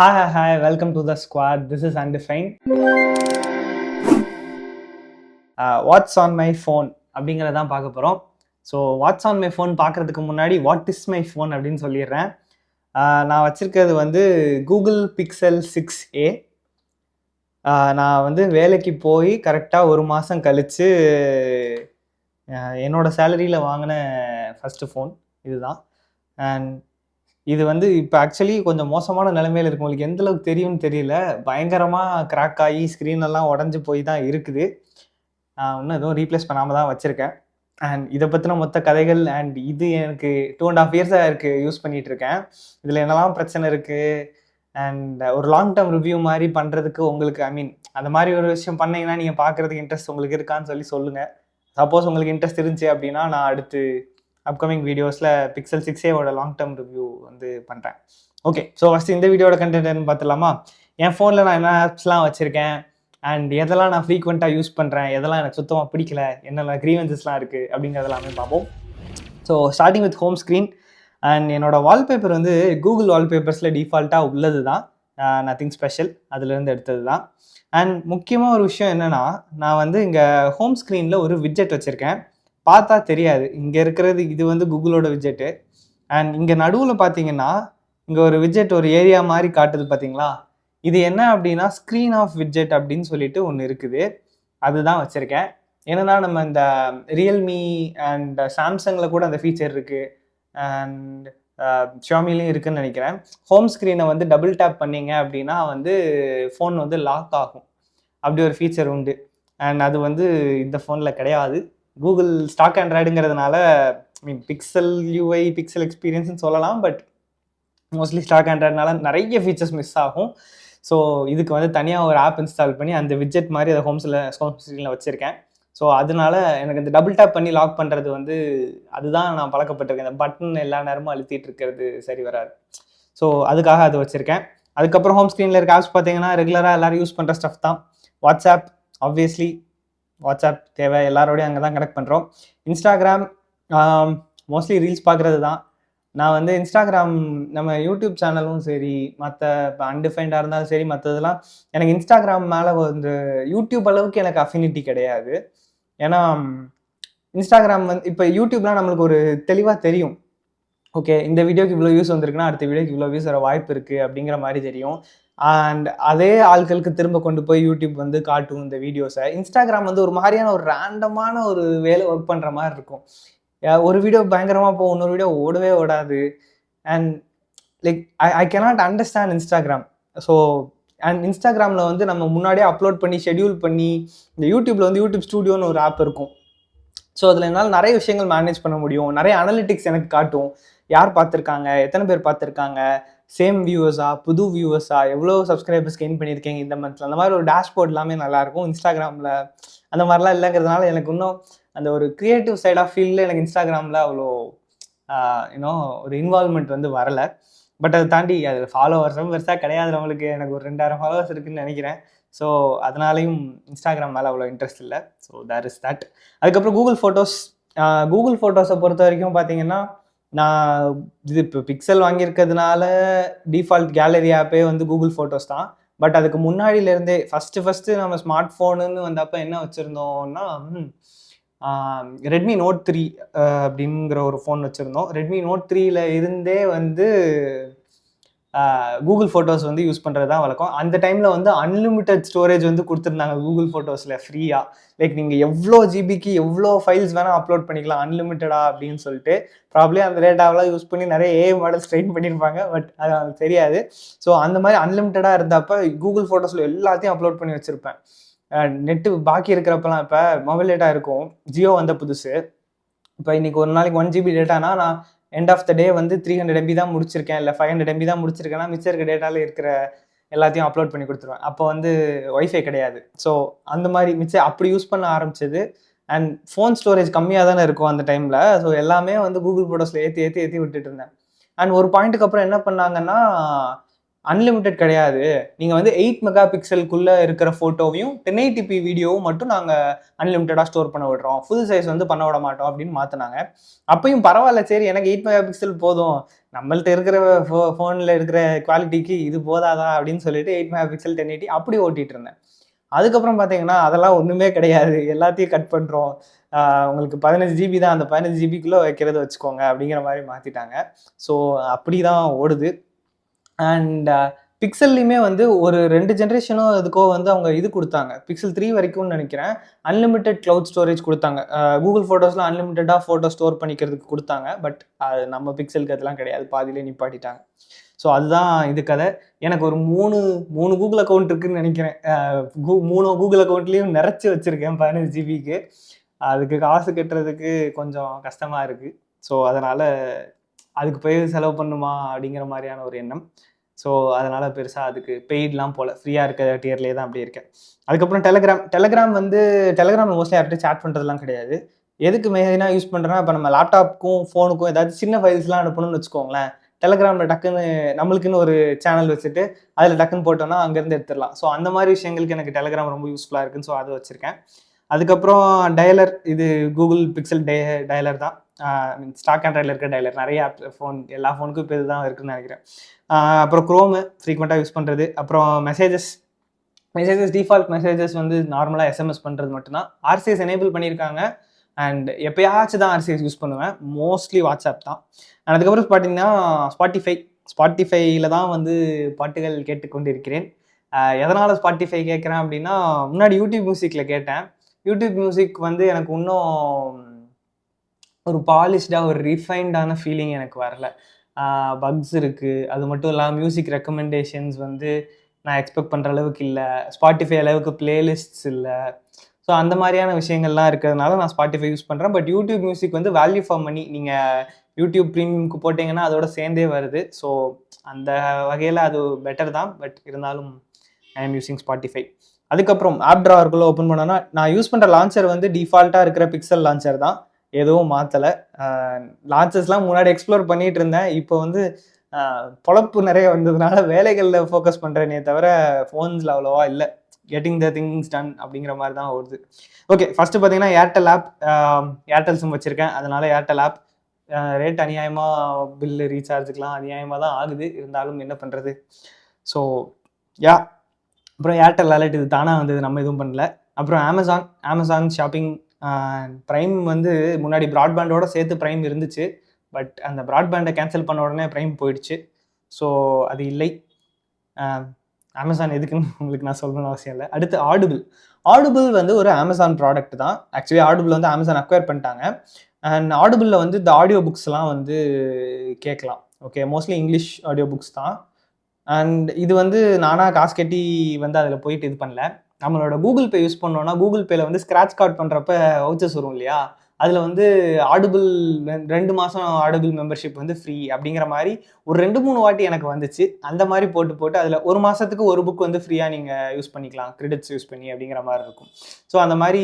Hi, welcome to the squad. This is Undefined. What's on my phone அப்படிங்கிறதான் பார்க்க போகிறோம். So what's on my phone பார்க்குறதுக்கு முன்னாடி what is my phone அப்படின்னு சொல்லிடுறேன். நான் வச்சுருக்கிறது வந்து கூகுள் பிக்சல் 6a. நான் வந்து வேலைக்கு போய் கரெக்டாக ஒரு மாதம் கழித்து என்னோடய சேலரியில் வாங்கின ஃபஸ்ட்டு ஃபோன் இதுதான். அண்ட் இது வந்து இப்போ ஆக்சுவலி கொஞ்சம் மோசமான நிலைமையில் இருக்கு. உங்களுக்கு எந்த அளவுக்கு தெரியும்னு தெரியல. பயங்கரமாக கிராக் ஆகி ஸ்க்ரீன் எல்லாம் உடஞ்சி போய் தான் இருக்குது. இன்னும் எதுவும் ரீப்ளேஸ் பண்ணாமல் தான் வச்சுருக்கேன். அண்ட் இதை பற்றின மொத்த கதைகள் அண்ட் இது எனக்கு 2.5 இயர்ஸாக இருக்குது யூஸ் பண்ணிகிட்டு இருக்கேன். இதில் என்னெல்லாம் பிரச்சனை இருக்குது அண்ட் ஒரு லாங் டேர்ம் ரிவ்யூ மாதிரி பண்ணுறதுக்கு உங்களுக்கு அந்த மாதிரி ஒரு விஷயம் பண்ணீங்கன்னா நீங்கள் பார்க்குறதுக்கு இன்ட்ரெஸ்ட் உங்களுக்கு இருக்கான்னு சொல்லி சொல்லுங்கள். சப்போஸ் உங்களுக்கு இன்ட்ரெஸ்ட் இருந்துச்சு அப்படின்னா நான் அடுத்து அப்கமிங் வீடியோஸில் pixel 6a long term review வந்து பண்ணுறேன். ஓகே, ஸோ ஃபஸ்ட்டு இந்த வீடியோட கண்டென்ட் என்னன்னு பார்த்துலாமா? என் ஃபோனில் நான் என்ன ஆப்ஸ்லாம் வச்சுருக்கேன் அண்ட் எதெல்லாம் நான் ஃப்ரீக்வெண்ட்டாக யூஸ் பண்ணுறேன், எதெல்லாம் எனக்கு சுத்தமாக பிடிக்கல, என்னென்ன க்ரீவன்சஸ்லாம் இருக்குது அப்படிங்கிறதெல்லாமே பார்ப்போம். So starting with home screen and என்னோடய வால்பேப்பர் வந்து கூகுள் வால்பேப்பர்ஸில் டிஃபால்ட்டாக உள்ளது தான். நத்திங் ஸ்பெஷல், அதுலேருந்து எடுத்தது தான். அண்ட் முக்கியமாக ஒரு விஷயம் என்னென்னா, நான் வந்து இங்கே ஹோம் ஸ்க்ரீனில் ஒரு விட்ஜெட் வச்சுருக்கேன். பார்த்தா தெரியாது, இங்கே இருக்கிறது இது வந்து கூகுளோட விட்ஜெட்டு. அண்ட் இங்கே நடுவில் பார்த்தீங்கன்னா இங்கே ஒரு விட்ஜெட் ஒரு ஏரியா மாதிரி காட்டுது பார்த்தீங்களா? இது என்ன அப்படின்னா ஸ்க்ரீன் ஆஃப் விட்ஜெட் அப்படின்னு சொல்லிட்டு ஒன்று இருக்குது. அதுதான் வச்சுருக்கேன். என்னென்னா நம்ம இந்த ரியல்மி அண்ட் சாம்சங்கில் கூட அந்த ஃபீச்சர் இருக்குது அண்ட் ஷியோமிலையும் இருக்குதுன்னு நினைக்கிறேன். ஹோம் ஸ்க்ரீனை வந்து டபுள் டேப் பண்ணிங்க அப்படின்னா வந்து ஃபோன் வந்து லாக் ஆகும். அப்படி ஒரு ஃபீச்சர் உண்டு. அண்ட் அது வந்து இந்த ஃபோனில் கிடையாது. கூகுள் ஸ்டாக் ஆண்ட்ராய்டுங்கிறதுனால பிக்சல் யூஐ பிக்சல் எக்ஸ்பீரியன்ஸ்னு சொல்லலாம். பட் மோஸ்ட்லி ஸ்டாக் ஆண்ட்ராய்டுனால நிறைய ஃபீச்சர்ஸ் மிஸ் ஆகும். ஸோ இதுக்கு வந்து தனியாக ஒரு ஆப் இன்ஸ்டால் பண்ணி அந்த விட்ஜெட் மாதிரி அதை ஹோம் ஸ்க்ரீனில் வச்சுருக்கேன். ஸோ அதனால எனக்கு இந்த டபுள் டேப் பண்ணி லாக் பண்ணுறது வந்து அதுதான் நான் பழக்கப்பட்டிருக்கேன். இந்த பட்டன் எல்லா நேரமும் அழுத்திட்டு இருக்கிறது சரி வராது. ஸோ அதுக்காக அது வச்சுருக்கேன். அதுக்கப்புறம் ஹோம் ஸ்க்ரீனில் இருக்க ஆப்ஸ் பார்த்தீங்கன்னா ரெகுலராக எல்லோரும் யூஸ் பண்ணுற ஸ்டஃப் தான். வாட்ஸ்அப், ஆப்வியஸ்லி வாட்ஸ்அப் தேவை, எல்லாரோடையும் அங்கே தான் கனெக்ட் பண்ணுறோம். இன்ஸ்டாகிராம், மோஸ்ட்லி ரீல்ஸ் பார்க்குறது தான். நான் வந்து இன்ஸ்டாகிராம் நம்ம யூடியூப் சேனலும் சரி, மற்ற இப்போ அன்டிஃபைண்டாக இருந்தாலும் சரி, மற்றதெல்லாம் எனக்கு இன்ஸ்டாகிராம் மேலே வந்து யூடியூப் அளவுக்கு எனக்கு அஃபினிட்டி கிடையாது. ஏன்னா இன்ஸ்டாகிராம் வந்து இப்போ யூடியூப்லாம் நம்மளுக்கு ஒரு தெளிவாக தெரியும். ஓகே, இந்த வீடியோக்கு இவ்வளோ வியூஸ் வந்திருக்குன்னா அடுத்த வீடியோக்கு இவ்வளோ வியூஸ் வர வாய்ப்பு இருக்குது அப்படிங்கிற மாதிரி தெரியும். அண்ட் அதே ஆட்களுக்கு திரும்ப கொண்டு போய் யூடியூப் வந்து காட்டும் இந்த வீடியோஸை. இன்ஸ்டாகிராம் வந்து ஒரு மாதிரியான ஒரு ரேண்டமான ஒரு வேலை ஒர்க் பண்ணுற மாதிரி இருக்கும். ஒரு வீடியோ பயங்கரமாக போகும், இன்னொரு வீடியோ ஓடவே ஓடாது. And like I cannot understand Instagram. So and இன்ஸ்டாகிராமில் வந்து நம்ம முன்னாடியே அப்லோட் பண்ணி ஷெட்யூல் பண்ணி இந்த யூடியூப்பில் வந்து யூடியூப் ஸ்டூடியோன்னு ஒரு ஆப் இருக்கும். ஸோ அதில் என்னால் நிறைய விஷயங்கள் மேனேஜ் பண்ண முடியும். நிறைய அனலிட்டிக்ஸ் எனக்கு காட்டும். யார் பார்த்துருக்காங்க, எத்தனை பேர் பார்த்துருக்காங்க, சேம் வியூவர்ஸா, புது வியூவர்ஸா, எவ்வளோ சப்ஸ்கிரைபர்ஸ் கெயின் பண்ணியிருக்கீங்க இந்த மந்த்தில், அந்த மாதிரி ஒரு டேஷ்போர்ட் எல்லாமே நல்லாயிருக்கும். இன்ஸ்டாகிராமில் அந்த மாதிரிலாம் இல்லைங்கிறதுனால எனக்கு இன்னும் அந்த ஒரு க்ரியேட்டிவ் சைட் ஆஃப் ஃபீல்டில் எனக்கு இன்ஸ்டாகிராமில் அவ்வளோ ஒரு இன்வால்வ்மெண்ட் வந்து வரலை. பட் அதை தாண்டி அதில் ஃபாலோவர்ஸும் பெருசாக கிடையாது நம்மளுக்கு. எனக்கு ஒரு 2000 ஃபாலோவர்ஸ் இருக்குதுன்னு நினைக்கிறேன். ஸோ அதனாலையும் இன்ஸ்டாகிராம் மேலே அவ்வளோ இன்ட்ரெஸ்ட் இல்லை. So there is that. அதுக்கப்புறம் கூகுள் ஃபோட்டோஸை பொறுத்த வரைக்கும் பார்த்தீங்கன்னா, நான் இது இப்போ பிக்சல் வாங்கியிருக்கிறதுனால டிஃபால்ட் கேலரி ஆப்பே வந்து கூகுள் ஃபோட்டோஸ் தான். பட் அதுக்கு முன்னாடியிலேருந்தே ஃபஸ்ட்டு நம்ம ஸ்மார்ட் ஃபோனுன்னு வந்தப்போ என்ன வச்சுருந்தோம்னா ரெட்மி நோட் 3 அப்படிங்கிற ஒரு ஃபோன் வச்சுருந்தோம். ரெட்மி நோட் 3ல இருந்தே வந்து கூகுள் ஃபோட்டோஸ் வந்து யூஸ் பண்ணுறது தான் வழக்கம். அந்த டைமில் வந்து அன்லிமிட்டட் ஸ்டோரேஜ் வந்து கொடுத்துருந்தாங்க கூகுள் ஃபோட்டோஸில் ஃப்ரீயாக. லைக் நீங்கள் எவ்வளோ ஜிபிக்கு எவ்வளோ ஃபைல்ஸ் வேணால் அப்லோட் பண்ணிக்கலாம் அன்லிமிட்டடா அப்படின்னு சொல்லிட்டு. ப்ராப்ளி அந்த டேட்டாவெலாம் யூஸ் பண்ணி நிறைய ஏஐ மாடல்ஸ் ட்ரெயின் பண்ணியிருப்பாங்க. பட் அது எனக்கு தெரியாது. ஸோ அந்த மாதிரி அன்லிமிட்டடாக இருந்தப்போ கூகுள் ஃபோட்டோஸில் எல்லாத்தையும் அப்லோட் பண்ணி வச்சுருப்பேன். நெட்டு பாக்கி இருக்கிறப்பெல்லாம் இப்போ மொபைல் டேட்டா இருக்கும். ஜியோ வந்த புதுசு. இப்போ இன்றைக்கி ஒரு நாளைக்கு 1 GB டேட்டானா நான் எண்ட் ஆஃப் த டே வந்து 300 MB தான் முடிச்சிருக்கேன், இல்லை 500 MB தான் முடிச்சிருக்கேன்னா மிச்சம் இருக்க டேட்டாவில் இருக்கிற எல்லாத்தையும் அப்லோட் பண்ணி கொடுத்துருவேன். அப்போ வந்து ஒய்ஃபை கிடையாது. ஸோ அந்த மாதிரி மிச்சம் அப்படி யூஸ் பண்ண ஆரம்பிச்சது. அண்ட் ஃபோன் ஸ்டோரேஜ் கம்மியாக தானே இருக்கும் அந்த டைமில். ஸோ எல்லாமே வந்து கூகுள் ஃபோட்டோஸில் ஏற்றி விட்டுட்டு இருந்தேன். அண்ட் ஒரு பாயிண்ட்டுக்கு அப்புறம் என்ன பண்ணாங்கன்னா, அன்லிமிட்டெட் கிடையாது. நீங்க வந்து 8 மெகா பிக்சலுக்குள்ள இருக்கிற ஃபோட்டோவையும் 1080p வீடியோவும் மட்டும் நாங்க அன்லிமிட்டடா ஸ்டோர் பண்ண விடுறோம். ஃபுல் சைஸ் வந்து பண்ண விட மாட்டோம் அப்படின்னு மாத்துனாங்க. அப்பயும் பரவாயில்ல, சரி எனக்கு 8 மெகா பிக்சல் போதும். நம்மள்ட்ட இருக்கிற ஃபோன்ல இருக்கிற குவாலிட்டிக்கு இது போதாதா அப்படின்னு சொல்லிட்டு 8 மெகா பிக்சல் 1080 அப்படி ஓட்டிட்டு இருந்தேன். அதுக்கப்புறம் பார்த்தீங்கன்னா, அதெல்லாம் ஒண்ணுமே கிடையாது. எல்லாத்தையும் கட் பண்றோம். உங்களுக்கு 15 ஜிபி தான். அந்த 15 ஜிபிக்குள்ள வைக்கிறத வச்சுக்கோங்க அப்படிங்கிற மாரி மாத்திட்டாங்க. ஸோ அப்படிதான் ஓடுது. அண்ட் பிக்சல்லையுமே வந்து ஒரு 2 ஜெனரேஷனோ எதுக்கோ வந்து அவங்க இது குடுத்தாங்க. பிக்சல் 3 வரைக்கும்னு நெனைக்கிறேன். அன்லிமிட்டெட் கிளவுட் ஸ்டோரேஜ் குடுத்தாங்க. Google ஃபோட்டோஸ்ல அன்லிமிட்டடா ஃபோட்டோ ஸ்டோர் பண்ணிக்கிறதுக்கு குடுத்தாங்க. பட் அது நம்ம பிக்சலுக்கு அதெல்லாம் கிடையாது. பாதியிலே நிப்பாட்டிட்டாங்க. ஸோ அதுதான் இது கதை. எனக்கு ஒரு 3 Google அக்கவுண்ட் இருக்குன்னு நெனைக்கிறேன். 3 Google அக்கவுண்ட்லயும் நெறச்சு வச்சிருக்கேன் 15 ஜிபிக்கு. அதுக்கு காசு கட்டுறதுக்கு கொஞ்சம் கஷ்டமா இருக்கு. ஸோ அதனால அதுக்கு போய் செலவு பண்ணுமா அப்படிங்கிற மாதிரியான ஒரு எண்ணம். ஸோ அதனால பெருசா அதுக்கு பெய்ட்லாம் போல. ஃப்ரீயா இருக்க டியர்லயே தான் அப்படியே இருக்கேன். அதுக்கப்புறம் டெலகிராம் வந்து டெலகிராம்ல மோஸ்ட்லி யார்கிட்டயும் சாட் பண்றதுலாம் கிடையாது. எதுக்கு மெயினா யூஸ் பண்றேன்னா, இப்ப நம்ம லேப்டாப்க்கும், ஃபோனுக்கும் ஏதாச்சும் சின்ன ஃபைல்ஸ்லாம் அனுப்பணும்னு வச்சுக்கோங்களேன். டெலகிராம்ல டக்குன்னு நம்மளுக்குன்னு ஒரு சேனல் வச்சுட்டு, அதுல டக்குன்னு போட்டோம்னா அங்கருந்து எடுத்துடலாம். ஸோ அந்த மாதிரி விஷயங்களுக்கு எனக்கு டெலகிராம் ரொம்ப யூஸ்ஃபுல்லா இருக்குன்னு ஸோ அத வச்சிருக்கேன். அதுக்கப்புறம் டயலர், இது கூகுள் பிக்சல் டயலர் தான். ஸ்டாக் ஆண்ட்ராய்டில் இருக்க டயலர். நிறைய எல்லா ஃபோனுக்கும் இப்போ இதுதான் இருக்குன்னு நினைக்கிறேன். அப்புறம் குரோமு ஃப்ரீக்வெண்ட்டாக யூஸ் பண்ணுறது. அப்புறம் மெசேஜஸ் டிஃபால்ட் மெசேஜஸ் வந்து நார்மலாக எஸ்எம்எஸ் பண்ணுறது மட்டும்தான். ஆர்சிஎஸ் எனேபிள் பண்ணியிருக்காங்க. அண்ட் எப்பயாச்சும் தான் ஆர்சிஎஸ் யூஸ் பண்ணுவேன். மோஸ்ட்லி வாட்ஸ்அப் தான். அதுக்கப்புறம் பார்த்தீங்கன்னா ஸ்பாட்டிஃபைல தான் வந்து பாட்டுகள் கேட்டுக்கொண்டிருக்கிறேன். எதனால் ஸ்பாட்டிஃபை கேட்குறேன் அப்படின்னா, முன்னாடி யூடியூப் மியூசிக்கில் கேட்டேன். யூடியூப் மியூசிக் வந்து எனக்கு இன்னும் ஒரு பாலிஷ்டா, ஒரு ரிஃபைன்டான ஃபீலிங் எனக்கு வரல. பக்ஸ் இருக்கு. அது மட்டும் இல்லாம மியூசிக் ரெக்கமெண்டேஷன்ஸ் வந்து நான் எக்ஸ்பெக்ட் பண்ற அளவுக்கு இல்ல. ஸ்பாட்டிஃபை அளவுக்கு பிளேலிஸ்ட்ஸ் இல்ல. ஸோ அந்த மாதிரியான விஷயங்கள்லாம் இருக்கிறதுனால நான் ஸ்பாட்டிஃபை யூஸ் பண்றேன். பட் யூடியூப் மியூசிக் வந்து வேல்யூ ஃபார் மனி. நீங்க யூடியூப் பிரீமியம்க்கு போட்டீங்கன்னா அதோட சேர்ந்தே வருது. ஸோ அந்த வகையில் அது பெட்டர் தான். பட் இருந்தாலும் ஐ ஆம் யூசிங் ஸ்பாட்டிஃபை. அதுக்கப்புறம் ஆப் ட்ராவருக்குள்ள ஓப்பன் பண்ணோன்னா, நான் யூஸ் பண்ற லான்ச்சர் வந்து டிஃபால்ட்டா இருக்கிற பிக்சல் லான்ச்சர் தான். எதுவும் மாற்றலை. லான்ச்சஸ்லாம் முன்னாடி எக்ஸ்ப்ளோர் பண்ணிட்டு இருந்தேன். இப்போ வந்து பொழப்பு நிறைய வந்ததுனால வேலைகளில் ஃபோக்கஸ் பண்ணுறேனே தவிர ஃபோன்ஸில் அவ்வளோவா இல்லை. கெட்டிங் த திங்ஸ் டன் அப்படிங்கிற மாதிரி தான் ஓடுது. ஓகே, ஃபஸ்ட்டு பார்த்தீங்கன்னா ஏர்டெல் ஆப். ஏர்டெல் சிம் வச்சுருக்கேன். அதனால ஏர்டெல் ஆப் ரேட் அநியாயமாக பில்லு ரீசார்ஜுக்கெலாம் அநியாயமாக தான் ஆகுது. இருந்தாலும் என்ன பண்ணுறது. ஸோ அப்புறம் ஏர்டெல் அலர்ட் இது தானாக வந்தது, நம்ம எதுவும் பண்ணல. அப்புறம் அமேசான் ஷாப்பிங். ப்ரைம் வந்து முன்னாடி ப்ராட்பேண்டோட சேர்த்து ப்ரைம் இருந்துச்சு. பட் அந்த ப்ராட்பேண்டை கேன்சல் பண்ண உடனே ப்ரைம் போயிடுச்சு. ஸோ அது இல்லை. அமேசான் எதுக்குன்னு உங்களுக்கு நான் சொல்லணும்னு அவசியம் இல்லை. அடுத்து ஆடிபிள் வந்து ஒரு அமேசான் ப்ராடக்ட் தான். ஆக்சுவலி ஆடிபிள் வந்து அமேசான் அக்வயர் பண்ணிட்டாங்க. அண்ட் ஆடிபிளில் வந்து இந்த ஆடியோ புக்ஸ்லாம் வந்து கேட்கலாம். Okay, mostly English audio books தான். அண்ட் இது வந்து நானாக காசு கட்டி வந்து அதில் போயிட்டு இது பண்ணல. நம்மளோட கூகுள் பே யூஸ் பண்ணோம்னா கூகுள் பேல வந்து ஸ்க்ராட்ச் கார்டு பண்ணுறப்ப வவுச்சர்ஸ் வரும் இல்லையா, அதில் வந்து ஆடிபிள் 2 மாதம் ஆடிபிள் மெம்பர்ஷிப் வந்து ஃப்ரீ அப்படிங்கிற மாதிரி ஒரு 2-3 வாட்டி எனக்கு வந்துச்சு. அந்த மாதிரி போட்டு அதில் ஒரு மாதத்துக்கு ஒரு புக் வந்து ஃப்ரீயாக நீங்கள் யூஸ் பண்ணிக்கலாம், கிரெடிட்ஸ் யூஸ் பண்ணி அப்படிங்கிற மாதிரி இருக்கும். ஸோ அந்த மாதிரி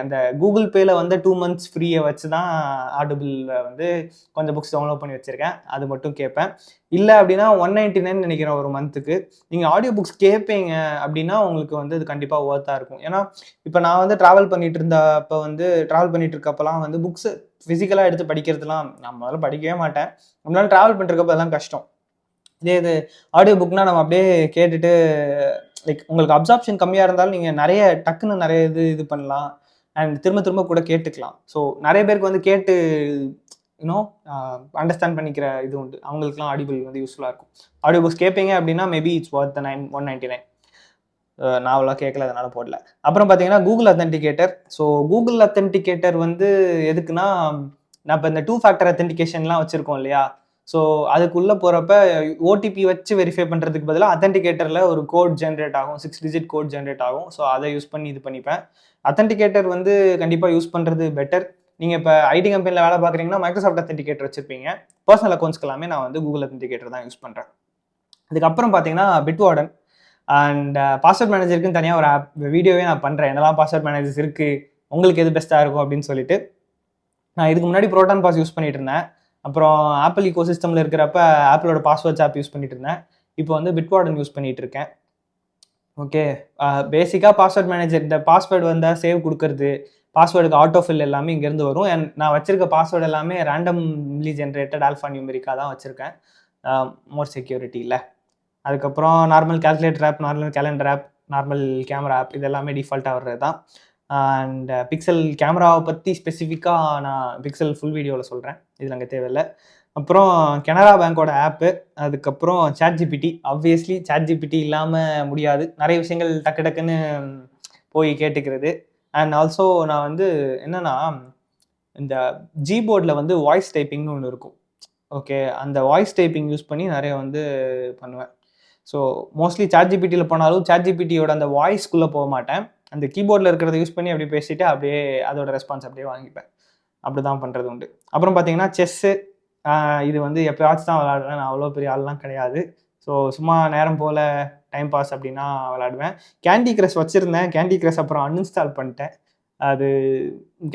அந்த கூகுள் பேல வந்து 2 months ஃப்ரீயை வச்சு தான் ஆடிபிளில் வந்து கொஞ்சம் புக்ஸ் டவுன்லோட் பண்ணி வச்சுருக்கேன். அது மட்டும் கேட்பேன். இல்லை அப்படின்னா 199 நினைக்கிறேன் ஒரு மந்த்துக்கு. நீங்கள் ஆடியோ புக்ஸ் கேட்பீங்க அப்படின்னா உங்களுக்கு வந்து இது கண்டிப்பாக ஒர்த்தாக இருக்கும். ஏன்னா இப்போ நான் வந்து ட்ராவல் பண்ணிட்டு இருக்கப்பெல்லாம் வந்து புக்ஸ் ஃபிசிக்கலாக எடுத்து படிக்கிறதுலாம் நான் முதல்ல படிக்கவே மாட்டேன். நம்மளால ட்ராவல் பண்ணிருக்கப்ப அதெல்லாம் கஷ்டம். இது ஆடியோ புக்னா நம்ம அப்படியே கேட்டுட்டு லைக் உங்களுக்கு அப்சார்ப்ஷன் கம்மியாக இருந்தாலும் நீங்கள் டக்குன்னு நிறைய இது பண்ணலாம். அண்ட் திரும்ப கூட கேட்டுக்கலாம். ஸோ நிறைய பேருக்கு வந்து கேட்டு அண்டர்ஸ்டாண்ட் பண்ணிக்கிற இது உண்டு. அவங்களுக்குலாம் ஆடிபிள் வந்து யூஸ்ஃபுல்லாக இருக்கும். ஆடியோ புக்ஸ் கேட்பீங்க அப்படின்னா மேபி இட்ஸ் ஒர்த் 199. நான் அவ்வளோ கேட்கல, அதனால போடல. அப்புறம் பார்த்தீங்கன்னா கூகுள் அத்தென்டிகேட்டர். ஸோ கூகுள் அத்தென்டிகேட்டர் வந்து எதுக்குன்னா, நான் இப்போ இந்த 2 ஃபேக்டர் அத்தென்டிகேஷன்லாம் வச்சுருக்கோம் இல்லையா, ஸோ அதுக்குள்ளே போகிறப்ப ஓடிபி வச்சு வெரிஃபை பண்ணுறதுக்கு பதிலாக அத்தென்டிகேட்டரில் ஒரு கோட் ஜென்ரேட் ஆகும், 6 digit கோட் ஜென்ரேட் ஆகும். ஸோ அதை யூஸ் பண்ணி இது பண்ணிப்பேன். அத்தென்டிகேட்டர் வந்து கண்டிப்பாக யூஸ் பண்ணுறது பெட்டர். நீங்கள் இப்போ ஐடி கம்பெனியில் வேலை பார்க்குறீங்கன்னா மைக்ரோசாஃப்ட் அத்தென்டிகேட்டர் வச்சுருப்பீங்க. பர்சனல் அக்கௌண்ட்ஸ்க்கு எல்லாமே நான் வந்து கூகுள் அத்தென்டிகேட்டர் தான் யூஸ் பண்ணுறேன். அதுக்கப்புறம் பார்த்தீங்கன்னா பிட்வார்டன் அண்ட் பாஸ்வேர்ட் மேனேஜருக்குன்னு தனியாக ஒரு வீடியோவே நான் பண்ணுறேன். என்னெல்லாம் பாஸ்வேர்ட் மேனேஜர்ஸ் இருக்குது, உங்களுக்கு எது பெஸ்ட்டாக இருக்கும் அப்படின்னு சொல்லிட்டு. நான் இதுக்கு முன்னாடி ப்ரோட்டான் பாஸ் யூஸ் பண்ணிட்டு இருந்தேன். அப்புறம் ஆப்பிள் ஈகோ சிஸ்டமில் இருக்கிறப்ப ஆப்பிளோட பாஸ்வேர்ட்ஸ் ஆப் யூஸ் பண்ணிட்டு இருந்தேன். இப்போ வந்து பிட்வார்டன் யூஸ் பண்ணிட்டு இருக்கேன். ஓகே. பேசிக்காக பாஸ்வேர்ட் மேனேஜர், இந்த பாஸ்வேர்டு வந்தால் சேவ் கொடுக்கறது, பாஸ்வேர்டுக்கு ஆட்டோ ஃபில் எல்லாமே இங்கேருந்து வரும். அண்ட் நான் வச்சிருக்க பாஸ்வேர்டு எல்லாமே ரேண்டம்லி ஜென்ரேட்டட் ஆல்ஃபா நியூமெரிக்கா தான் வச்சுருக்கேன். மோர் செக்யூரிட்டி இல்லை. அதுக்கப்புறம் normal calculator app, normal calendar app, normal camera app, இது எல்லாமே டிஃபால்ட்டாக வர்றது தான். அண்ட் பிக்சல் கேமராவை பற்றி ஸ்பெசிஃபிக்காக நான் பிக்சல் ஃபுல் வீடியோவில் சொல்கிறேன், இதில் அங்கே தேவையில்லை. அப்புறம் கனரா பேங்கோட ஆப்பு, அதுக்கப்புறம் ChatGPT. ஆப்வியஸ்லி ChatGPT இல்லாமல் முடியாது. நிறைய விஷயங்கள் டக்கு டக்குன்னு போய் கேட்டுக்கிறது. அண்ட் ஆல்சோ நான் வந்து என்னென்னா, இந்த ஜிபோர்டில் வந்து வாய்ஸ் டைப்பிங்னு ஒன்று இருக்கும். ஓகே, அந்த வாய்ஸ் டைப்பிங் யூஸ் பண்ணி நிறைய வந்து பண்ணுவேன். ஸோ மோஸ்ட்லி ChatGPTயில் போனாலும் ChatGPTயோட அந்த வாய்ஸ்க்குள்ளே போக மாட்டேன். அந்த கீபோர்டில் இருக்கிறத யூஸ் பண்ணி அப்படியே பேசிட்டு அப்படியே அதோட ரெஸ்பான்ஸ் அப்படியே வாங்கிப்பேன். அப்படி தான் பண்ணுறது உண்டு. அப்புறம் பார்த்தீங்கன்னா செஸ்ஸு, இது வந்து எப்போயாச்சும் தான் விளாடுவேன். நான் அவ்வளோ பெரிய ஆள்லாம் கிடையாது. ஸோ சும்மா நேரம் போல் டைம் பாஸ் அப்படின்னா விளாடுவேன். கேண்டி கிரஷ் வச்சுருந்தேன். கேண்டி கிரஷ் அப்புறம் அன்இன்ஸ்டால் பண்ணிட்டேன். அது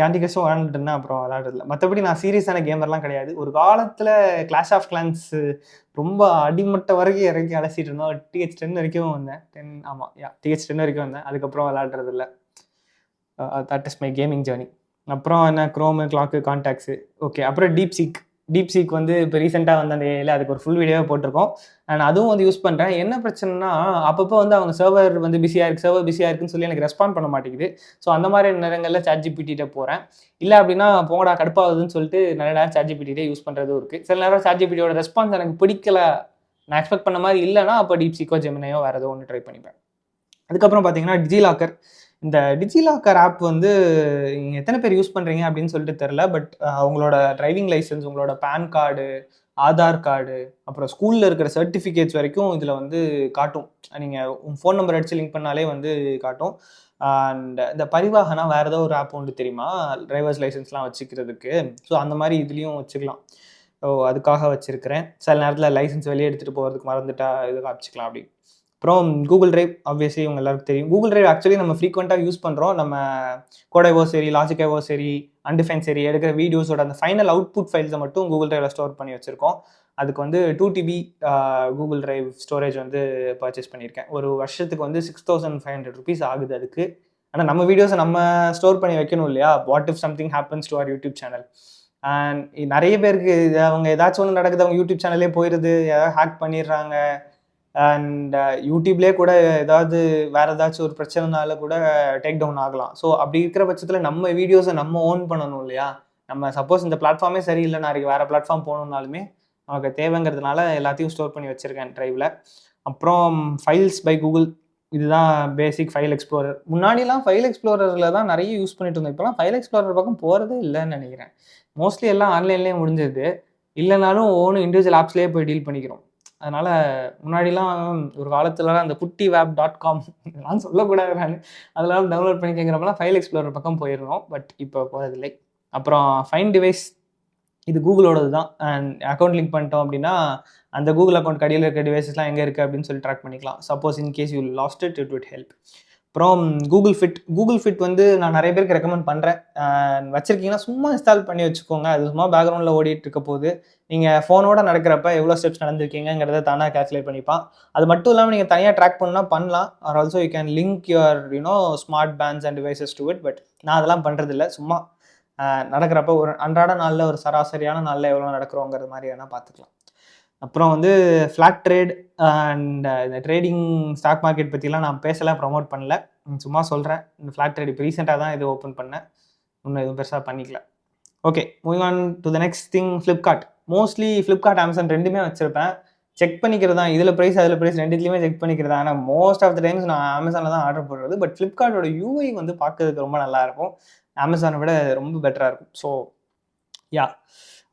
கேண்டி கிரஷும் விளாண்டுட்டு இருந்தேன், அப்புறம் விளாடுறதில்ல. மற்றபடி நான் சீரியஸான கேமர்லாம் கிடையாது. ஒரு காலத்தில் கிளாஷ் ஆஃப் கிளான்ஸ் ரொம்ப அடிமட்ட வரைக்கும் இறக்கி அலசிட்டு இருந்தோம். TH10 வரைக்கும் வந்தேன். 10 ஆமாம் TH10 வரைக்கும் வந்தேன். அதுக்கப்புறம் விளாடுறதில்ல. That is my gaming journey. அப்புறம் என்ன, க்ரோமு, கிளாக்கு, கான்டாக்ட்ஸு. ஓகே. அப்புறம் டீப்சீக் வந்து இப்போ ரீசெண்டாக வந்து அந்த ஏஐல அதுக்கு ஒரு ஃபுல் வீடியோவே போட்டிருக்கோம். அண்ட் அதுவும் வந்து யூஸ் பண்ணுறேன். என்ன பிரச்சனைனா, அப்பப்போ வந்து அவங்க சர்வர் வந்து பிஸியாக இருக்குன்னு சொல்லி எனக்கு ரெஸ்பாண்ட் பண்ண மாட்டேங்குது. ஸோ அந்த மாதிரி நேரங்களில் ChatGPT போகிறேன். இல்லை அப்படின்னா போங்கடா கடுப்பாகுதுன்னு சொல்லிட்டு நிறைய நேரம் ChatGPT யூஸ் பண்ணுறதும் இருக்குது. சில நேரம் ChatGPTயோட ரெஸ்பான்ஸ் எனக்கு பிடிக்கல, நான் எக்ஸ்பெக்ட் பண்ண மாதிரி இல்லைனா அப்போ டீப்சீக்கோ ஜெமினியோ வேறு ஏதோ ஒன்று ட்ரை பண்ணிப்பேன். அதுக்கப்புறம் பார்த்தீங்கன்னா டிஜிலாக்கர். இந்த டிஜிலாக்கர் ஆப் வந்து நீங்கள் எத்தனை பேர் யூஸ் பண்ணுறீங்க அப்படின்னு சொல்லிட்டு தெரில. பட் உங்களோட டிரைவிங் லைசன்ஸ், உங்களோட பேன் கார்டு, ஆதார் கார்டு, அப்புறம் ஸ்கூலில் இருக்கிற சர்டிஃபிகேட்ஸ் வரைக்கும் இதில் வந்து காட்டும். நீங்கள் உங்கள் ஃபோன் நம்பர் அடித்து லிங்க் பண்ணாலே வந்து காட்டும். அண்ட் இந்த பரிவாகனா வேறு ஏதோ ஒரு ஆப் ஒன்று தெரியுமா, டிரைவர்ஸ் லைசன்ஸ்லாம் வச்சுக்கிறதுக்கு. ஸோ அந்த மாதிரி இதுலேயும் வச்சுக்கலாம். ஸோ அதுக்காக வச்சுருக்கிறேன். சில நேரத்தில் லைசன்ஸ் வெளியே எடுத்துகிட்டு போகிறதுக்கு மறந்துட்டா இது காமிச்சிக்கலாம் அப்படி. அப்புறம் கூகுள் டிரைவ், ஆப்வியஸ்லி உங்க எல்லாருக்கும் தெரியும். கூகுள் டிரைவ் ஆக்சுவலி நம்ம ஃப்ரீக்வெண்ட்டாக யூஸ் பண்ணுறோம். நம்ம கோடைவோ சரி, லாஜிக்காவோ சரி, அன்டிஃபைன் சரி எடுக்கிற வீடியோஸோட அந்த ஃபைனல் அவுட்புட் ஃபைல்ஸை மட்டும் கூகுள் டிரைவில் ஸ்டோர் பண்ணி வச்சுருக்கோம். அதுக்கு வந்து 2 TB கூகுள் டிரைவ் ஸ்டோரேஜ் வந்து பர்ச்சேஸ் பண்ணியிருக்கேன். ஒரு வருஷத்துக்கு வந்து 6500 rupees ஆகுது அதுக்கு. ஆனால் நம்ம வீடியோஸை நம்ம ஸ்டோர் பண்ணி வைக்கணும் இல்லையா? What if something happens to our YouTube channel. And நிறைய பேருக்கு அவங்க ஏதாச்சும் ஒன்று நடக்குது, அவங்க யூடியூப் சேனலே போயிடுது, ஏதாவது ஹேக் பண்ணிடுறாங்க. அண்ட் யூடியூப்லேயே கூட ஏதாவது வேறு ஏதாச்சும் ஒரு பிரச்சனைனால கூட டேக் டவுன் ஆகலாம். ஸோ அப்படி இருக்கிற பட்சத்தில் நம்ம வீடியோஸை நம்ம ஓன் பண்ணணும் இல்லையா? நம்ம சப்போஸ் இந்த பிளாட்ஃபார்மே சரியில்லை, நாளைக்கு வேறு பிளாட்ஃபார்ம் போகணுன்னாலுமே நமக்கு தேவைங்கிறதுனால எல்லாத்தையும் ஸ்டோர் பண்ணி வச்சுருக்கேன் ட்ரைவில். அப்புறம் ஃபைல்ஸ் பை கூகுள், இதுதான் பேசிக் ஃபைல் எக்ஸ்ப்ளோரர். முன்னாடிலாம் ஃபைல் எக்ஸ்ப்ளோரரில் தான் நிறைய யூஸ் பண்ணிட்டு இருந்தோம். இப்போலாம் ஃபைல் எக்ஸ்ப்ளோரர் பக்கம் போகிறதே இல்லைன்னு நினைக்கிறேன். மோஸ்ட்லி எல்லாம் ஆன்லைன்லேயே முடிஞ்சது. இல்லைனாலும் ஒவ்வொன்றும் இண்டிவிஜுவல் ஆப்ஸ்லேயே போய் டீல் பண்ணிக்கிறோம். அதனால் முன்னாடிலாம் ஒரு காலத்துலலாம் அந்த kutti-web.com இதெல்லாம் சொல்லக்கூடாது நான், அதெல்லாம் டவுன்லோட் பண்ணி கேட்குறப்பெல்லாம் ஃபைல் எக்ஸ்ப்ளோரர் பக்கம் போயிடுறோம். பட் இப்போ போகிறதில்லை. அப்புறம் ஃபைன் டிவைஸ், இது கூகுளோடது தான். அண்ட் அக்கௌண்ட் லிங்க் பண்ணிட்டோம் அப்படின்னா அந்த கூகுள் அக்கௌண்ட் கடியில் இருக்க டிவைசஸ்லாம் எங்கே இருக்குது அப்படின்னு சொல்லி ட்ராக் பண்ணிக்கலாம். Suppose in case you lost it, it would help. அப்புறம் கூகுள் ஃபிட் வந்து நான் நிறைய பேருக்கு ரெக்கமெண்ட் பண்ணுறேன். வச்சுருக்கீங்கன்னா சும்மா இன்ஸ்டால் பண்ணி வச்சுக்கோங்க. அது சும்மா பேக்ரவுண்டில் ஓடிட்டு இருக்க போது நீங்கள் ஃபோனோட நடக்கிறப்ப எவ்வளோ ஸ்டெப்ஸ் நடந்திருக்கீங்கிறத தானாக கேல்குலேட் பண்ணிப்பான். அது மட்டும் இல்லாமல் நீங்கள் தனியாக ட்ராக் பண்ணால் பண்ணலாம். Or also you can link your smart bands and devices to it. But நான் அதெல்லாம் பண்ணுறதில்ல. சும்மா நடக்கிறப்ப ஒரு அன்றாட நாளில், ஒரு சராசரியான நாளில் எவ்வளோ நடக்கிறோங்கிறது மாதிரி வேணால் பார்த்துக்கலாம். அப்புறம் வந்து ஃப்ளாட் ட்ரேட் அண்ட் இந்த ட்ரேடிங் ஸ்டாக் மார்க்கெட் பற்றிலாம் நான் பேசலை, ப்ரமோட் பண்ணல. சும்மா சொல்கிறேன். இந்த ஃப்ளாட் ட்ரேட் இப்போ ரீசெண்டாக தான் இது ஓப்பன் பண்ணேன். இன்னும் எதுவும் பெருசாக பண்ணிக்கல. Okay, moving on to the next thing. Flipkart. Mostly Flipkart, Amazon ரெண்டுமே வச்சுருப்பேன். செக் பண்ணிக்கிறது தான். இதில் ப்ரைஸ் அதில் ப்ரைஸ் ரெண்டுத்துலேயுமே செக் பண்ணிக்கிறது தான். ஆனால் மோஸ்ட் ஆஃப் த டைம்ஸ் நான் அமேசானில் தான் ஆர்டர் போடுறது. பட் ஃப்ளிப்கார்ட்டோட யூஐ வந்து பார்க்கறதுக்கு ரொம்ப நல்லாயிருக்கும். அமேசானை விட ரொம்ப பெட்டராக இருக்கும். So yeah.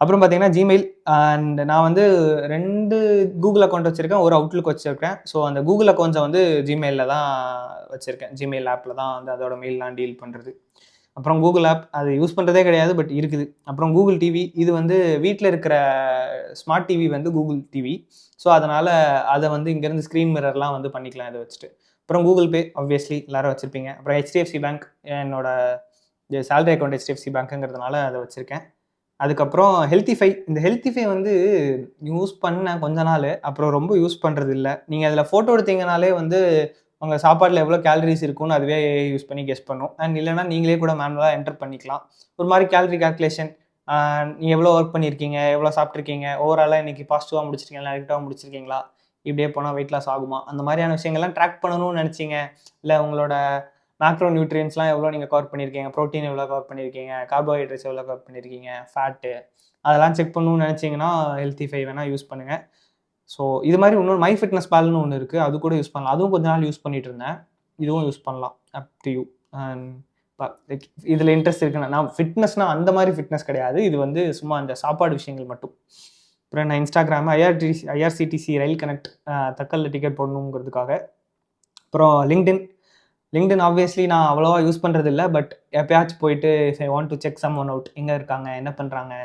அப்புறம் பார்த்தீங்கன்னா ஜிமெயில். அண்ட் நான் வந்து 2 கூகுள் அக்கௌண்ட் வச்சுருக்கேன், ஒரு அவுட்லுக் வச்சுருக்கேன். ஸோ அந்த கூகுள் அக்கௌண்ட்ஸை வந்து ஜிமெயிலில் தான் வச்சுருக்கேன். ஜிமெயில் ஆப்பில் தான் வந்து அதோட மெயிலெலாம் டீல் பண்ணுறது. அப்புறம் கூகுள் ஆப், அது யூஸ் பண்ணுறதே கிடையாது, பட் இருக்குது. அப்புறம் கூகுள் டிவி, இது வந்து வீட்டில் இருக்கிற ஸ்மார்ட் டிவி வந்து கூகுள் டிவி. ஸோ அதனால் அதை வந்து இங்கேருந்து ஸ்க்ரீன் மிரர்லாம் வந்து பண்ணிக்கலாம் இதை வச்சுட்டு. அப்புறம் கூகுள் பே, ஆப்வியஸ்லி எல்லோரும் வச்சுருப்பீங்க. அப்புறம் HDFC பேங்க், என்னோட சேலரி அக்கௌண்ட் HDFC பேங்க்குங்கிறதுனால அதை வச்சுருக்கேன். அதுக்கப்புறம் ஹெல்த்திஃபை. இந்த ஹெல்த்திஃபை வந்து யூஸ் பண்ணேன் கொஞ்ச நாள். அப்புறம் ரொம்ப யூஸ் பண்ணுறது இல்லை. நீங்கள் அதில் ஃபோட்டோ எடுத்தீங்கனாலே வந்து உங்கள் சாப்பாட்டில் எவ்வளோ கேலரிஸ் இருக்குன்னு அதுவே யூஸ் பண்ணி கெஸ் பண்ணும். அண்ட் இல்லைனா நீங்களே கூட மேனுவலாக என்டர் பண்ணிக்கலாம். ஒரு மாதிரி கேலரி கால்குலேஷன், நீங்கள் எவ்வளோ ஒர்க் பண்ணியிருக்கீங்க, எவ்வளோ சாப்பிட்ருக்கீங்க, ஓவராலாக இன்றைக்கி பாசிட்டிவாக முடிச்சிருக்கீங்களா, நெகட்டிவாக முடிச்சிருக்கீங்களா, இப்படியே போனால் வெயிட் லாஸ் ஆகுமா, அந்த மாதிரியான விஷயங்கள்லாம் ட்ராக் பண்ணணும்னு நினச்சிங்க. இல்லை உங்களோட மேக்ரோ நியூட்ரியன்ஸ்லாம் எவ்வளோ நீங்கள் கவர் பண்ணியிருக்கீங்க, ப்ரோட்டீன் எவ்வளோ கவர் பண்ணியிருக்கீங்க, கார்போஹைட்ரேட்ஸ் எவ்வளோ கவர் பண்ணியிருக்கீங்க, ஃபேட்டு, அதெல்லாம் செக் பண்ணணும்னு நினச்சிங்கன்னா ஹெல்த்திஃபை வேணால் யூஸ் பண்ணுங்கள். ஸோ இது மாதிரி இன்னொரு மை ஃபிட்னஸ் பால்னு ஒன்று இருக்குது, அது கூட யூஸ் பண்ணலாம். அதுவும் கொஞ்ச நாள் யூஸ் பண்ணிட்டு இருந்தேன். இதுவும் யூஸ் பண்ணலாம், அப் டு யூ. இதில் இன்ட்ரெஸ்ட் இருக்குன்னா, நான் ஃபிட்னஸ்னால் அந்த மாதிரி ஃபிட்னஸ் கிடையாது, இது வந்து சும்மா அந்த சாப்பாடு விஷயங்கள் மட்டும். அப்புறம் நான் இன்ஸ்டாகிராம் ஐஆர்சிடிசி ரயில் கனெக்ட் தக்கலில் டிக்கெட் போடணுங்கிறதுக்காக. அப்புறம் லிங்க்டின் ஆப்வியஸ்லி நான் அவ்வளோவா யூஸ் பண்ணுறது இல்லை. பட் எப்பயாச்சும் போயிட்டு I want to check someone out, எங்கே இருக்காங்க, என்ன பண்ணுறாங்க,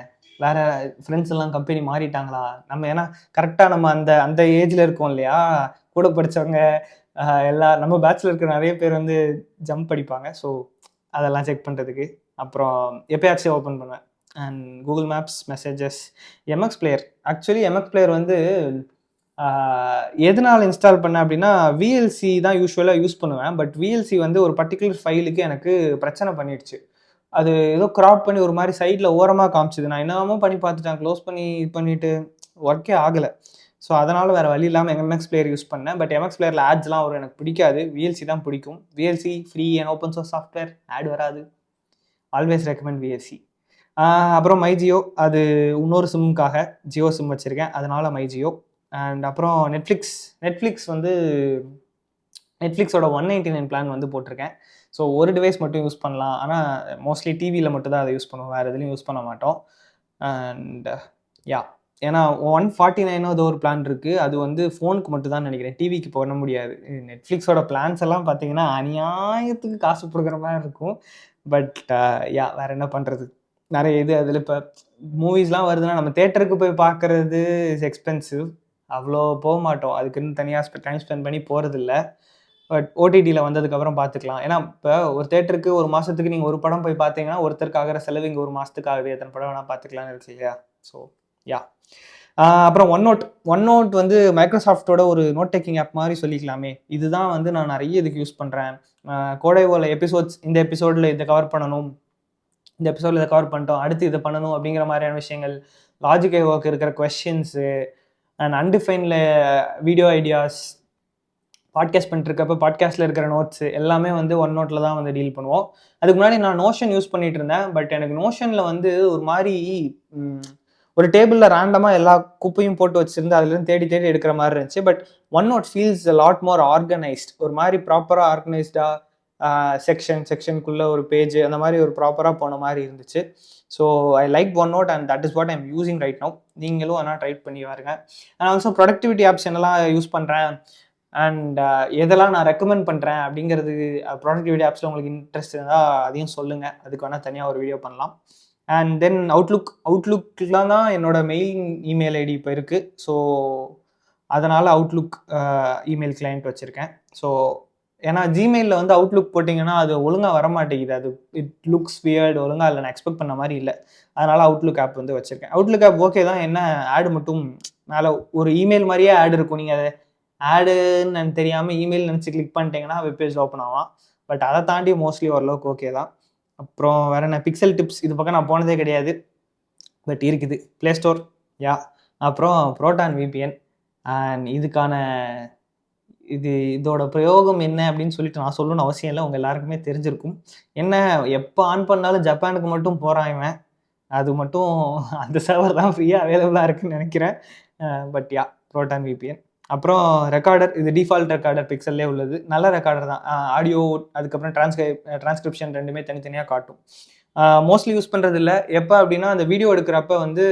வேறு ஃப்ரெண்ட்ஸ் எல்லாம் கம்பெனி மாறிட்டாங்களா, நம்ம ஏன்னா கரெக்டாக நம்ம அந்த ஏஜில் இருக்கோம் இல்லையா, கூட படித்தவங்க எல்லாம் நம்ம பேட்சில் இருக்கிற நிறைய பேர் வந்து ஜம்ப் அடிப்பாங்க. ஸோ அதெல்லாம் செக் பண்ணுறதுக்கு. அப்புறம் எப்பயாச்சும் ஓப்பன் பண்ணுவேன். And Google Maps, Messages, MX Player. Actually MX Player வந்து எதனால் இன்ஸ்டால் பண்ணேன் அப்படின்னா, விஎல்சி தான் யூஸ்வலாக யூஸ் பண்ணுவேன். பட் விஎல்சி வந்து ஒரு பர்டிகுலர் ஃபைலுக்கு எனக்கு பிரச்சனை பண்ணிடுச்சு. அது ஏதோ கிராப் பண்ணி ஒரு மாதிரி சைடில் ஓரமாக காமிச்சிது. நான் என்னமோ பண்ணி பார்த்துட்டேன், க்ளோஸ் பண்ணி பண்ணிவிட்டு ஒர்க்கே ஆகலை. ஸோ அதனால் வேறு வழி இல்லாமல் எம்எக்ஸ் பிளேயர் யூஸ் பண்ணேன். பட் எம்எக்ஸ் பிளேயரில் ஆட்ஸ்லாம் வரும், எனக்கு பிடிக்காது. விஎல்சி தான் பிடிக்கும். VLC free and open source software, ad வராது. Always recommend VLC. அப்புறம் மைஜியோ, அது இன்னொரு சிம்முக்காக ஜியோ சிம் வச்சுருக்கேன், அதனால் மைஜியோ. அண்ட் அப்புறம் நெட்ஃப்ளிக்ஸ் வந்து நெட்ஃப்ளிக்ஸோட 199 பிளான் வந்து போட்டிருக்கேன். ஸோ ஒரு டிவைஸ் மட்டும் யூஸ் பண்ணலாம். ஆனால் மோஸ்ட்லி டிவியில் மட்டும் தான் அதை யூஸ் பண்ணுவோம், வேறு எதுலையும் யூஸ் பண்ண மாட்டோம். அண்ட் ஏன்னா 149 அது ஒரு பிளான் இருக்குது. அது வந்து ஃபோனுக்கு மட்டும் தான் நினைக்கிறேன், டிவிக்கு பண்ண முடியாது. நெட்ஃப்ளிக்ஸோட பிளான்ஸ் எல்லாம் பார்த்தீங்கன்னா அநியாயத்துக்கு காசு கொடுக்குற மாதிரி இருக்கும். பட் வேறு என்ன பண்ணுறது, நிறைய இது அதில் இப்போ மூவிஸ்லாம் வருதுன்னா நம்ம தேட்டருக்கு போய் பார்க்குறது இஸ் எக்ஸ்பென்சிவ். அவ்வளோ போக மாட்டோம், அதுக்குன்னு தனியாக டைம் ஸ்பெண்ட் பண்ணி போகிறதில்ல. பட் ஓடிடியில் வந்ததுக்கப்புறம் பார்த்துக்கலாம். ஏன்னா இப்போ ஒரு தேட்டருக்கு ஒரு மாதத்துக்கு நீங்கள் ஒரு படம் போய் பார்த்தீங்கன்னா ஒருத்தருக்கு ஆகிற செலவு இங்கே ஒரு மாதத்துக்கு ஆகுது, எத்தனை படம் வேணால் பார்த்துக்கலான்னு இருக்கு இல்லையா. ஸோ அப்புறம் ஒன் நோட் வந்து மைக்ரோசாஃப்டோட ஒரு நோட் டேக்கிங் ஆப் மாதிரி சொல்லிக்கலாமே. இதுதான் வந்து நான் நிறைய இதுக்கு யூஸ் பண்ணுறேன். கோடைவோல எபிசோட்ஸ், இந்த எபிசோடில் இதை கவர் பண்ணணும், இந்த எபிசோடில் இதை கவர் பண்ணிட்டோம், அடுத்து இதை பண்ணணும் அப்படிங்கிற மாதிரியான விஷயங்கள், லாஜிக் ஒர்க் இருக்கிற கொஸ்டின்ஸு அண்ட் அன்டிஃபைனில் வீடியோ ஐடியாஸ், பாட்காஸ்ட் பண்ணிட்டுருக்கப்போ பாட்காஸ்ட்டில் இருக்கிற நோட்ஸு எல்லாமே வந்து ஒன் நோட்டில் தான் வந்து டீல் பண்ணுவோம். அதுக்கு முன்னாடி நான் நோஷன் யூஸ் பண்ணிகிட்டு இருந்தேன். பட் எனக்கு நோஷனில் வந்து ஒரு மாதிரி ஒரு டேபிளில் ரேண்டமாக எல்லா குப்பையும் போட்டு வச்சுருந்து அதுலேருந்து தேடி தேடி எடுக்கிற மாதிரி இருந்துச்சு. But One Note feels a lot more organised. ஒரு மாதிரி ப்ராப்பராக ஆர்கனைஸ்டாக செக்ஷனுக்குள்ளே ஒரு பேஜ் அந்த மாதிரி ஒரு ப்ராப்பராக போன மாதிரி இருந்துச்சு. So I like One Note and that is what I'm using right now. நீங்களும் ஆனால் ட்ரை பண்ணி பாருங்க. நான் ஆல்சோ ப்ரொடக்டிவிட்டி ஆப்ஸ் என்னெல்லாம் யூஸ் பண்ணுறேன் அண்ட் எதெல்லாம் நான் ரெக்கமெண்ட் பண்ணுறேன் அப்படிங்கிறது, ப்ரொடக்டிவிட்டி ஆப்ஸில் உங்களுக்கு இன்ட்ரெஸ்ட் இருந்தால் அதையும் சொல்லுங்கள், அதுக்கு வேணால் தனியாக ஒரு வீடியோ பண்ணலாம். அண்ட் தென் அவுட்லுக்லாம் தான் என்னோட மெயில் இமெயில் ஐடி இப்போ இருக்குது. ஸோ அதனால் அவுட்லுக் இமெயில் கிளையண்ட் வச்சுருக்கேன். ஸோ ஏன்னா ஜிமெயிலில் வந்து அவுட்லுக் போட்டிங்கன்னா அது ஒழுங்காக வரமாட்டேங்குது, அது இட் லுக்ஸ் வியர்ட், ஒழுங்காக இல்லை, நான் எக்ஸ்பெக்ட் பண்ண மாதிரி இல்லை. அதனால் அவுட்லுக் ஆப் வந்து வச்சுருக்கேன். அவுட்லுக் ஆப் ஓகே தான், என்ன ஆடு மட்டும் மேலே ஒரு இமெயில் மாதிரியே ஆடு இருக்கும். நீங்கள் அதை ஆடுன்னு தெரியாமல் இமெயில் நினச்சி கிளிக் பண்ணிட்டீங்கன்னா வெப்பேஜ் ஓப்பன் ஆகும். பட் அதை தாண்டி மோஸ்ட்லி ஓரளவுக்கு ஓகே தான். அப்புறம் வேறு என்ன, பிக்சல் டிப்ஸ், இது பக்கம் நான் போனதே கிடையாது, பட் இருக்குது ப்ளே ஸ்டோர். அப்புறம் ப்ரோட்டான் விபிஎன். அண்ட் இதுக்கான இதோட பிரயோகம் என்ன அப்படின்னு சொல்லிட்டு நான் சொல்லணும்னு அவசியம் இல்லை, உங்கள் எல்லாருக்குமே தெரிஞ்சிருக்கும். என்ன, எப்போ ஆன் பண்ணாலும் ஜப்பானுக்கு மட்டும் போகிறான் இவன், அது மட்டும் அந்த சர்வர் தான் ஃப்ரீயாக அவைலபிளாக இருக்குன்னு நினைக்கிறேன். But proton VPN. அப்புறம் ரெக்கார்டர், இது டிஃபால்ட் ரெக்கார்டர் பிக்சல்லே உள்ளது, நல்ல ரெக்கார்டர் தான். ஆடியோ அதுக்கப்புறம் டிரான்ஸ்கிரிப்ஷன் ரெண்டுமே தனித்தனியாக காட்டும். மோஸ்ட்லி யூஸ் பண்ணுறது இல்லை. எப்போ அப்படின்னா அந்த வீடியோ எடுக்கிறப்ப வந்து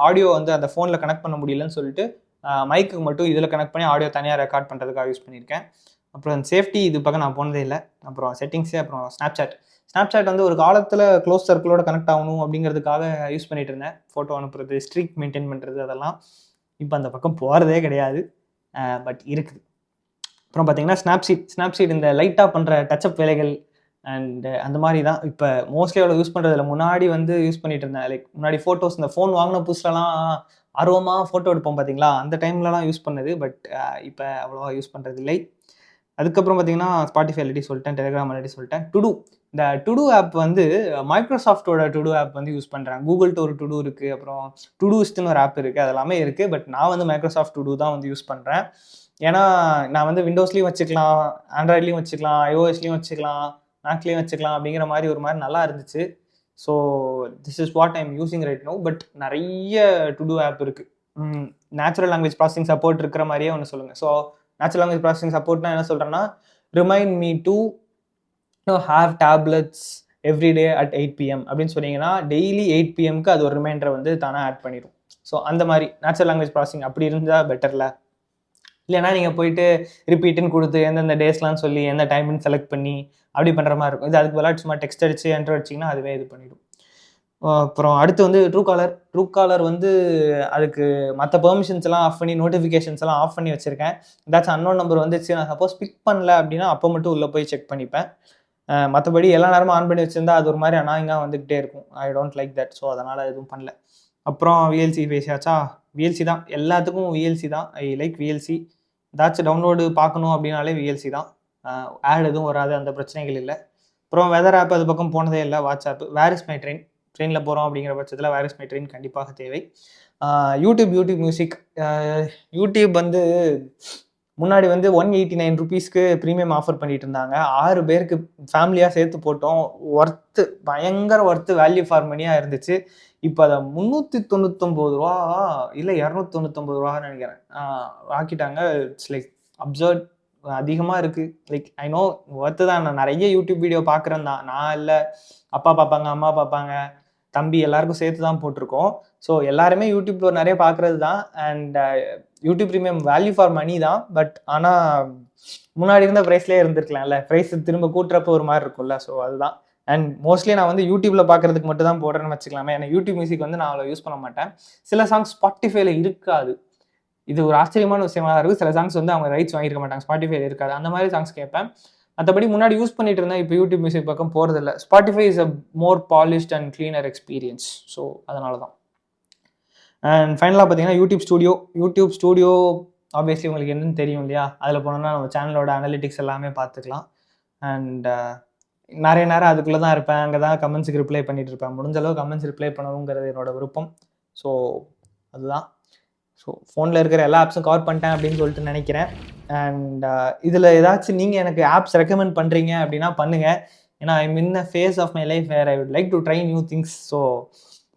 ஆடியோ வந்து அந்த ஃபோனில் கனெக்ட் பண்ண முடியலன்னு சொல்லிட்டு மைக்கு மட்டும் இதில் கனெக்ட் பண்ணி ஆடியோ தனியாக ரெக்கார்ட் பண்ணுறதுக்காக யூஸ் பண்ணியிருக்கேன். அப்புறம் சேஃப்டி இது பக்கம் நான் போனதே இல்லை. அப்புறம் செட்டிங்ஸு, அப்புறம் ஸ்னாப்சாட் வந்து ஒரு காலத்தில் க்ளோஸ் சர்க்கிளோட கனெக்ட் ஆகணும் அப்படிங்கிறதுக்காக யூஸ் பண்ணிட்டு இருந்தேன். ஃபோட்டோ அனுப்புறது, ஸ்ட்ரீக் மெயின்டைன் பண்ணுறது, அதெல்லாம் இப்போ அந்த பக்கம் போகிறதே கிடையாது. பட் இருக்குது. அப்புறம் பார்த்தீங்கன்னா ஸ்னாப்சீட் இந்த லைட்டாக பண்ணுற டச்சப் வேலைகள், அண்ட் அந்த மாதிரி தான் இப்போ மோஸ்ட்லி அவ்வளோ யூஸ் பண்ணுறதில்ல. முன்னாடி வந்து யூஸ் பண்ணிட்டு இருந்தேன். லைக் முன்னாடி ஃபோட்டோஸ் இந்த ஃபோன் வாங்கின புதுசுலலாம் ஆர்வமாக ஃபோட்டோ எடுப்போம் பார்த்தீங்களா, அந்த டைம்லலாம் யூஸ் பண்ணது. பட் இப்போ அவ்வளோவா யூஸ் பண்ணுறதில்லை. அதுக்கப்புறம் பார்த்தீங்கன்னா ஸ்பாட்டிஃபை ஆல்ரெடி சொல்லிட்டேன், டெலிகிராம் ஆல்ரெடி சொல்லிட்டேன். டுடூ, இந்த டுடூ ஆப் வந்து மைக்ரோசாஃப்ட்டோட டுடூ ஆப் வந்து யூஸ் பண்ணுறேன். கூகுள்கிட்ட ஒரு டுடூ இருக்குது, அப்புறம் டுடூஸ்ட்னு ஒரு ஆப் இருக்குது, அதெல்லாமே இருக்குது. பட் நான் வந்து மைக்ரோசாஃப்ட் டுடூ தான் வந்து யூஸ் பண்ணுறேன். ஏன்னா நான் வந்து விண்டோஸ்லேயும் வச்சுக்கலாம், ஆண்ட்ராய்ட்லேயும் வச்சுக்கலாம், ஐஓஎஸ்லேயும் வச்சுக்கலாம், மேக்லேயும் வச்சுக்கலாம் அப்படிங்கிற மாதிரி ஒரு மாதிரி நல்லா இருந்துச்சு. So this is what I am using right now. But நிறைய டுடூ ஆப் இருக்குது. நேச்சுரல் லாங்குவேஜ் ப்ராசஸிங் சப்போர்ட் இருக்கிற மாதிரியே ஒன்று சொல்லுங்கள். ஸோ நேச்சுரல் லாங்குவேஜ் ப்ராசஸிங் சப்போர்ட்னா என்ன சொல்கிறேன்னா, remind me to have tablets every day at 8 PM அப்படின்னு சொன்னீங்கன்னா டெய்லி 8 PMக்கு அது ஒரு ரிமைண்டரை வந்து தானே ஆட் பண்ணிடும். ஸோ அந்த மாதிரி நேச்சுரல் லாங்குவேஜ் ப்ராசஸிங் அப்படி இருந்தால் பெட்டர்ல. இல்லைன்னா நீங்கள் போயிட்டு ரிப்பீட்டுன்னு கொடுத்து எந்தெந்த டேஸ்லாம் சொல்லி எந்த டைம்னு செலக்ட் பண்ணி அப்படி பண்ணுற மாதிரி இருக்கும். இது அதுக்கு விளையாட்டு சும்மா டெக்ஸ்ட் அடிச்சு என்டர் அடிச்சிங்கன்னா அதுவே இது பண்ணிடும். அப்புறம் அடுத்து வந்து ட்ரூ காலர் வந்து அதுக்கு மற்ற பெர்மிஷன்ஸ் எல்லாம் ஆஃப் பண்ணி நோட்டிஃபிகேஷன்ஸ் எல்லாம் ஆஃப் பண்ணி வச்சிருக்கேன். ஏதாச்சும் அன்னோன் நம்பர் வந்துச்சு, நான் சப்போஸ் பிக் பண்ணல அப்படின்னா அப்போ மட்டும் உள்ளே போய் செக் பண்ணிப்பேன். மற்றபடி எல்லா நேரமும் ஆன் பண்ணி வச்சிருந்தா அது ஒரு மாதிரி அனாயிங்காக வந்துக்கிட்டே இருக்கும். I don't like that. So அதனால் எதுவும் பண்ணல. அப்புறம் விஎல்சி பேசியாச்சா? விஎல்சி தான் எல்லாத்துக்கும், விஎல்சி தான். I like VLC. ஏதாச்சும் டவுன்லோடு பார்க்கணும் அப்படின்னாலே விஎல்சி தான். ஆட் எதுவும் வராது, அந்த பிரச்சனைகள் இல்லை. அப்புறம் வெதர் ஆப் அது பக்கம் போனதே இல்லை. WhatsApp, where is my train, ட்ரெயினில் போகிறோம் அப்படிங்கிற பட்சத்தில் வேர் இஸ் மை ட்ரெயின் கண்டிப்பாக தேவை. YouTube music. யூடியூப் வந்து முன்னாடி வந்து 189 rupeesக்கு ப்ரீமியம் ஆஃபர் பண்ணிட்டு இருந்தாங்க. 6 பேருக்கு ஃபேமிலியாக சேர்த்து போட்டோம். ஒர்த்து, பயங்கர ஒர்த்து, வேல்யூ ஃபார் மணியாக இருந்துச்சு. இப்போ அதை 399 ரூபா இல்லை 299 ரூபான்னு நினைக்கிறேன் ஆக்கிட்டாங்க. இட்ஸ் லைக் அப்சர்ட், அதிகமாக இருக்குது. லைக் ஐ நோ ஒர்த்து தான். நான் நிறைய யூடியூப் வீடியோ பார்க்குறேன் தான். நான் இல்லை, அப்பா பார்ப்பாங்க, அம்மா பார்ப்பாங்க, தம்பி எல்லாருக்கும் சேர்த்து தான் போட்டிருக்கோம். ஸோ எல்லாருமே யூடியூப்ல நிறைய பார்க்குறது தான். And YouTube Premium value for money தான். பட் ஆனால் முன்னாடி இருந்த ப்ரைஸ்லேயே இருந்திருக்கலாம்ல. ப்ரைஸ் திரும்ப கூட்டுறப்போ ஒரு மாதிரி இருக்கும்ல. ஸோ அதுதான். அண்ட் மோஸ்ட்லி நான் வந்து யூடியூப்ல பார்க்கறதுக்கு மட்டும் தான் போடுறேன்னு வச்சுக்கலாமே. ஏன்னா யூடியூப் மியூசிக் வந்து நான் அவ்வளோ யூஸ் பண்ண மாட்டேன். சில சாங்ஸ் ஸ்பாட்டிஃபைல இருக்காது. இது ஒரு ஆச்சரியமான விஷயமா தான் இருக்குது. சில சாங்ஸ் வந்து அவங்க ரைட்ஸ் வாங்கியிருக்க மாட்டாங்க, ஸ்பாட்டிஃபைல இருக்காது. அந்த மாதிரி சாங்ஸ் கேட்பேன். மற்றபடி முன்னாடி யூஸ் பண்ணிட்டு இருந்தேன், இப்போ யூடியூப் மியூசிக் பக்கம் போகிறதில்ல. Spotify is a more polished and cleaner experience. So அதனால தான். அண்ட் ஃபைனலாக பார்த்தீங்கன்னா யூடியூப் ஸ்டூடியோ ஆப்வியஸ்லி உங்களுக்கு என்னன்னு தெரியும் இல்லையா? அதில் போனோம்னா நம்ம சேனலோட அனலிட்டிக்ஸ் எல்லாமே பார்த்துக்கலாம். அண்ட் நிறைய நேரம் அதுக்குள்ளே தான் இருப்பேன். அங்கே தான் கமெண்ட்ஸுக்கு ரிப்ளை பண்ணிட்டு இருப்பேன். முடிஞ்ச அளவு கமெண்ட்ஸ் ரிப்ளை பண்ணணுங்கிறது என்னோட விருப்பம். ஸோ அதுதான். ஸோ ஃபோனில் இருக்கிற எல்லா ஆப்ஸும் கவர் பண்ணிட்டேன் அப்படின்னு சொல்லிட்டு நினைக்கிறேன். அண்ட் இதில் ஏதாச்சும் நீங்கள் எனக்கு ஆப்ஸ் ரெக்கமெண்ட் பண்ணுறீங்க அப்படின்னா பண்ணுங்கள். ஏன்னா I mean a phase of my life where I would like to try new things. So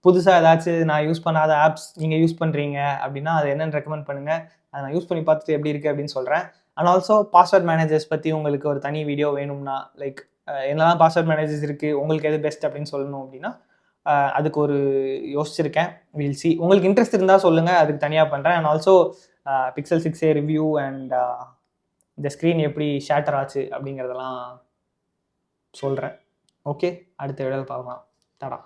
புதுசாக ஏதாச்சும் நான் யூஸ் பண்ணாத ஆப்ஸ் நீங்கள் யூஸ் பண்ணுறீங்க அப்படின்னா அது என்னென்னு ரெக்கமெண்ட் பண்ணுங்கள். அதை நான் யூஸ் பண்ணி பார்த்துட்டு எப்படி இருக்குது அப்படின்னு சொல்கிறேன். அண்ட் ஆல்சோ பாஸ்வேர்ட் மேனேஜர்ஸ் பற்றி உங்களுக்கு ஒரு தனி வீடியோ வேணும்னா, லைக் என்னெல்லாம் பாஸ்வேர்ட் மேனேஜர்ஸ் இருக்குது, உங்களுக்கு எது பெஸ்ட் அப்படின்னு சொல்லணும் அப்படின்னா அதுக்கு ஒரு யோசிச்சிருக்கேன். Will see. உங்களுக்கு இன்ட்ரெஸ்ட் இருந்தால் சொல்லுங்கள், அதுக்கு தனியாக பண்ணுறேன். And also pixel 6a review and இந்த ஸ்க்ரீன் எப்படி ஷேட்டர் ஆச்சு அப்படிங்கிறதெல்லாம் சொல்கிறேன். ஓகே, அடுத்த வீடியோவில் பார்க்கலாம். டாடா.